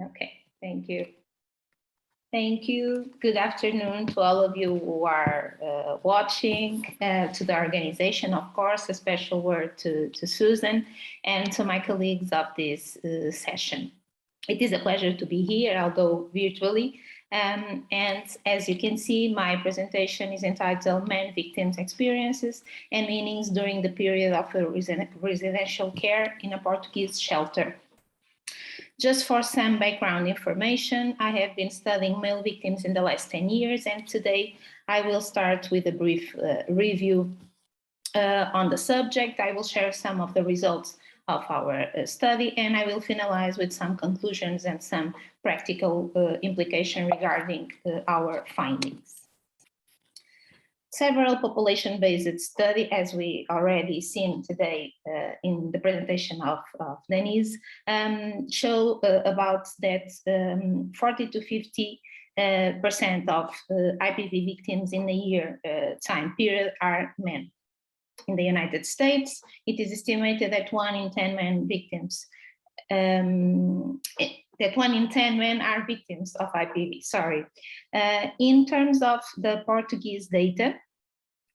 Okay, thank you. Thank you. Good afternoon to all of you who are watching, to the organization, of course, a special word to Susan and to my colleagues of this session. It is a pleasure to be here, although virtually. And as you can see, my presentation is entitled Men Victims Experiences and Meanings During the Period of Residential Care in a Portuguese Shelter. Just for some background information, I have been studying male victims in the last 10 years, and today I will start with a brief review on the subject. I will share some of the results of our study, and I will finalize with some conclusions and some practical implication regarding our findings. Several population-based studies, as we already seen today in the presentation of Denise, show about that 40 to 50% of IPV victims in a year time period are men. In the United States, it is estimated that 1 in 10 men victims that 1 in 10 men are victims of IPV, sorry. In terms of the Portuguese data,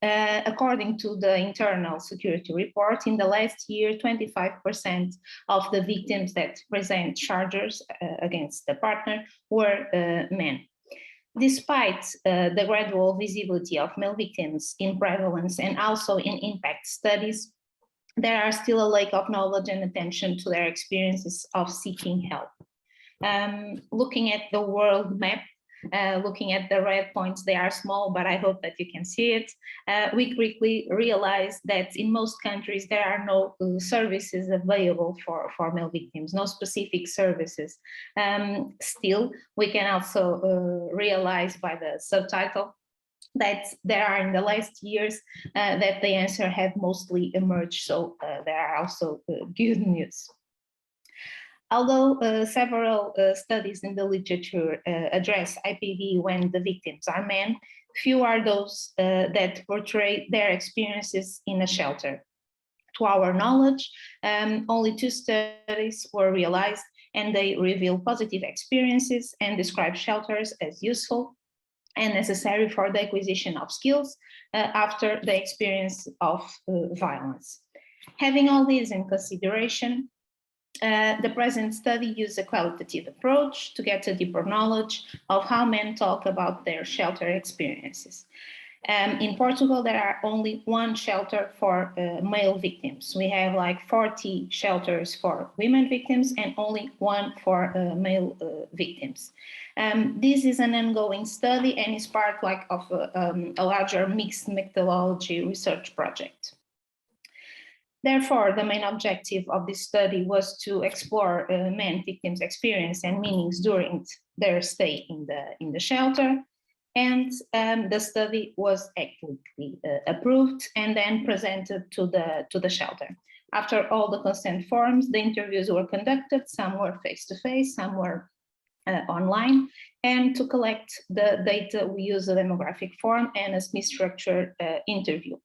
according to the internal security report, in the last year, 25% of the victims that present charges against the partner were men. Despite the gradual visibility of male victims in prevalence and also in impact studies, there are still a lack of knowledge and attention to their experiences of seeking help. Looking at the world map, looking at the red points, they are small, but I hope that you can see it. We quickly realize that in most countries, there are no services available for male victims, no specific services. Still, we can also realize by the subtitle that there are in the last years that the answer had mostly emerged. So there are also good news. Although several studies in the literature address IPV when the victims are men, few are those that portray their experiences in a shelter. To our knowledge, only 2 studies were realized, and they reveal positive experiences and describe shelters as useful and necessary for the acquisition of skills after the experience of violence. Having all these in consideration, the present study used a qualitative approach to get a deeper knowledge of how men talk about their shelter experiences. In Portugal, there are only 1 shelter for male victims. We have like 40 shelters for women victims and only 1 for male victims. This is an ongoing study and is part of a larger mixed methodology research project. Therefore, the main objective of this study was to explore men victims' experience and meanings during their stay in the shelter. And the study was actually approved and then presented to the shelter. After all the consent forms, the interviews were conducted. Some were face-to-face, some were online. And to collect the data, we used a demographic form and a semi-structured interview.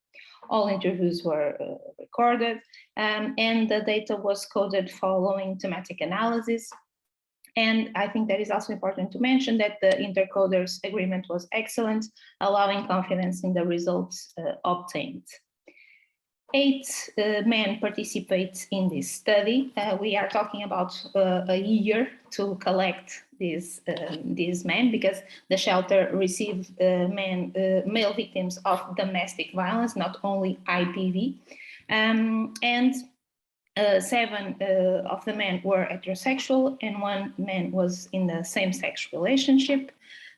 All interviews were recorded, and the data was coded following thematic analysis. And I think that is also important to mention that the intercoders agreement was excellent, allowing confidence in the results obtained. 8 men participate in this study. We are talking about a year to collect these men, because the shelter received male victims of domestic violence, not only IPV. And 7 of the men were heterosexual and 1 man was in the same-sex relationship.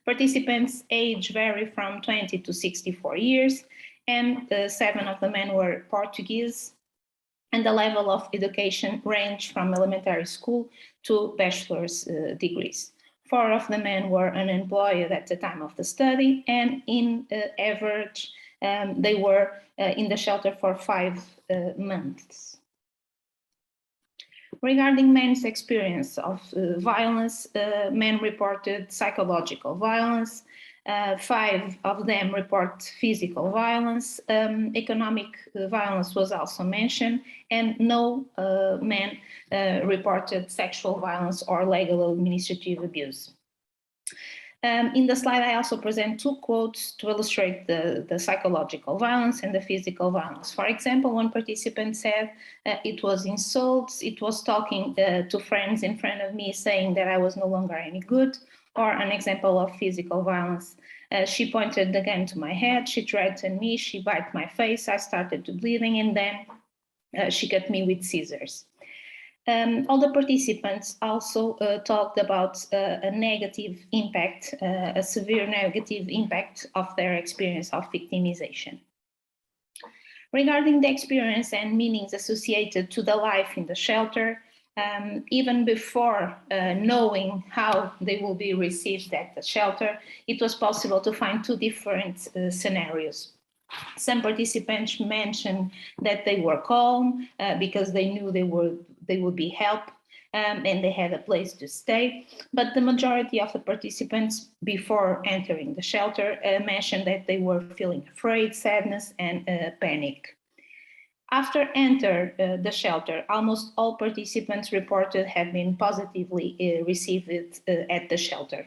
Participants' age vary from 20 to 64 years, and 7 of the men were Portuguese, and the level of education ranged from elementary school to bachelor's degrees. 4 of the men were unemployed at the time of the study, and in average, they were in the shelter for 5 months. Regarding men's experience of violence, men reported psychological violence, 5 of them report physical violence. Economic violence was also mentioned, and no men reported sexual violence or legal administrative abuse. In the slide, I also present 2 quotes to illustrate the psychological violence and the physical violence. For example, one participant said, it was insults, it was talking to friends in front of me saying that I was no longer any good. Or an example of physical violence, she pointed the gun to my head, she threatened me, she bit my face, I started to bleeding, and then she cut me with scissors. All the participants also talked about a negative impact, a severe negative impact of their experience of victimization. Regarding the experience and meanings associated to the life in the shelter, even before knowing how they will be received at the shelter, it was possible to find 2 different scenarios. Some participants mentioned that they were calm because they knew they would be helped and they had a place to stay. But the majority of the participants before entering the shelter mentioned that they were feeling afraid, sadness, and panic. After enter the shelter, almost all participants reported have been positively received at the shelter.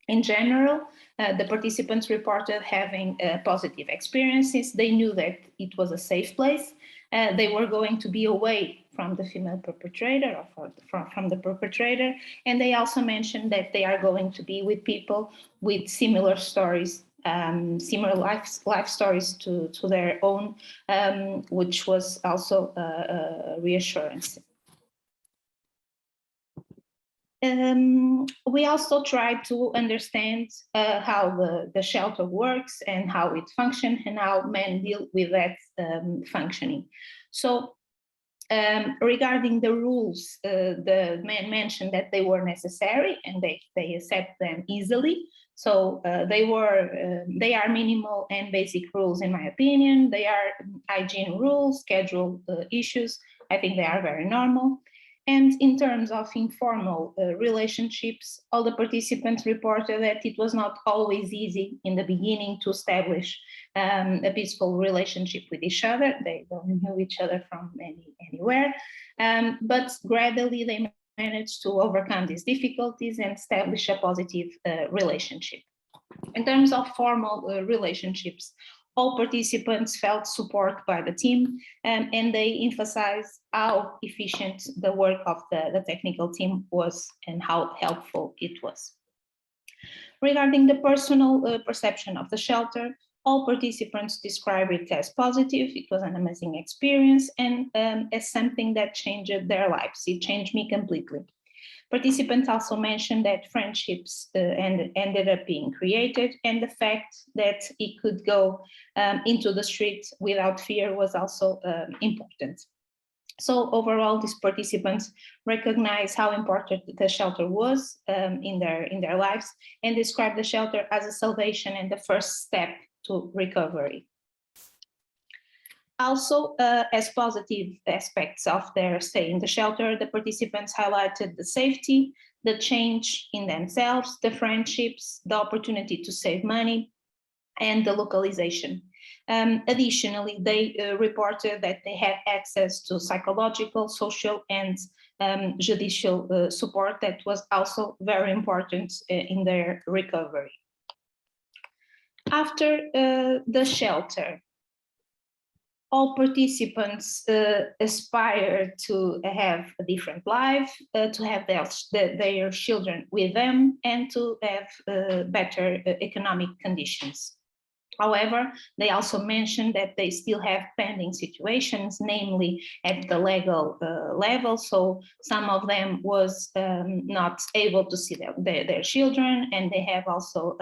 In general, the participants reported having positive experiences. They knew that it was a safe place. They were going to be away from the female perpetrator or from the perpetrator. And they also mentioned that they are going to be with people with similar stories, similar life stories to their own, which was also a reassurance. We also try to understand how the shelter works and how it functions and how men deal with that functioning. So regarding the rules, the men mentioned that they were necessary and they accept them easily. So they are minimal and basic rules, in my opinion. They are hygiene rules, schedule issues. I think they are very normal. And in terms of informal relationships, all the participants reported that it was not always easy in the beginning to establish a peaceful relationship with each other. They don't know each other from anywhere, but gradually they managed to overcome these difficulties and establish a positive relationship. In terms of formal relationships, all participants felt support by the team, and they emphasized how efficient the work of the technical team was and how helpful it was. Regarding the personal perception of the shelter, all participants described it as positive. It was an amazing experience and as something that changed their lives. It changed me completely. Participants also mentioned that friendships ended up being created, and the fact that he could go into the street without fear was also important. So overall, these participants recognize how important the shelter was in their lives and describe the shelter as a salvation and the first step to recovery. Also, as positive aspects of their stay in the shelter, the participants highlighted the safety, the change in themselves, the friendships, the opportunity to save money, and the localization. Additionally, they reported that they had access to psychological, social, and judicial support that was also very important in their recovery. After the shelter, all participants aspire to have a different life, to have their children with them, and to have better economic conditions. However, they also mentioned that they still have pending situations, namely at the legal level. So some of them was not able to see their children, and they have also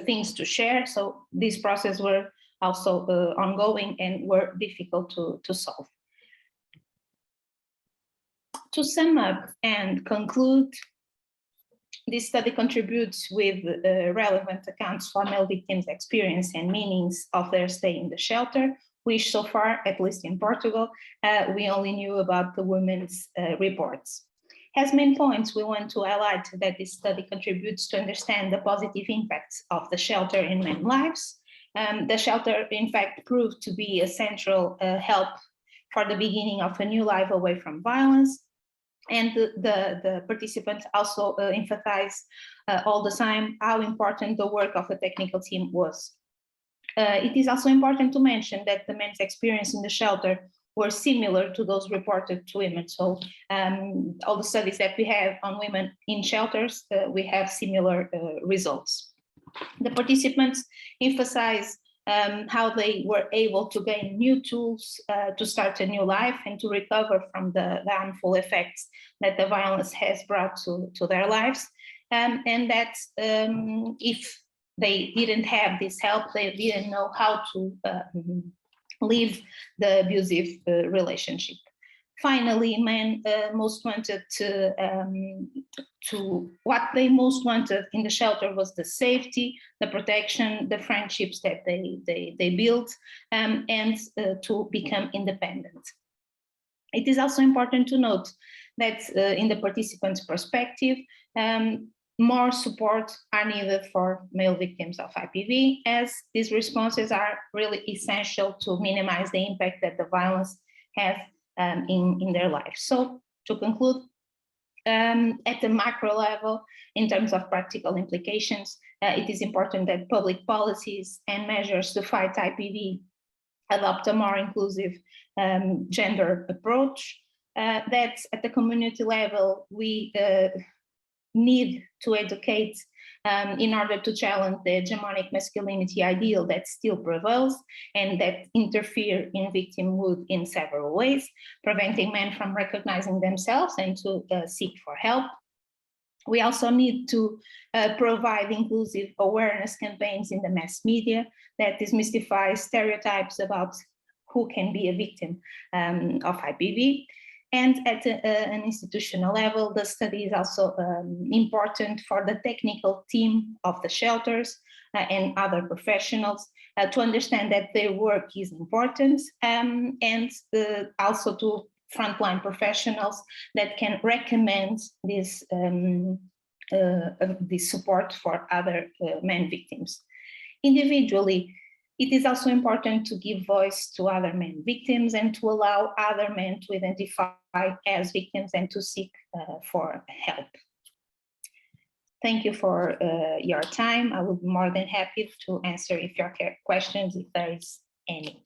things to share. So this process were also ongoing and were difficult to solve. To sum up and conclude, this study contributes with relevant accounts for male victims' experience and meanings of their stay in the shelter, which so far, at least in Portugal, we only knew about the women's reports. As main points, we want to highlight that this study contributes to understand the positive impacts of the shelter in men's lives. The shelter, in fact, proved to be a central help for the beginning of a new life away from violence. And the participants also emphasized all the time how important the work of the technical team was. It is also important to mention that the men's experience in the shelter were similar to those reported to women. So all the studies that we have on women in shelters, we have similar results. The participants emphasize how they were able to gain new tools to start a new life and to recover from the harmful effects that the violence has brought to their lives. And that if they didn't have this help, they didn't know how to leave the abusive relationship. Finally, men most wanted what they most wanted in the shelter was the safety, the protection, the friendships that they built, and to become independent. It is also important to note that in the participants' perspective, more support are needed for male victims of IPV, as these responses are really essential to minimize the impact that the violence has in their lives. So to conclude, at the macro level, in terms of practical implications, it is important that public policies and measures to fight IPV adopt a more inclusive gender approach, that at the community level, we need to educate in order to challenge the hegemonic masculinity ideal that still prevails and that interfere in victimhood in several ways, preventing men from recognizing themselves and to seek for help. We also need to provide inclusive awareness campaigns in the mass media that demystify stereotypes about who can be a victim of IPV. And at an institutional level, the study is also important for the technical team of the shelters and other professionals to understand that their work is important, and also to frontline professionals that can recommend this support for other men victims. Individually, it is also important to give voice to other men victims and to allow other men to identify as victims and to seek for help. Thank you for your time. I would be more than happy to answer if your questions, if there is any.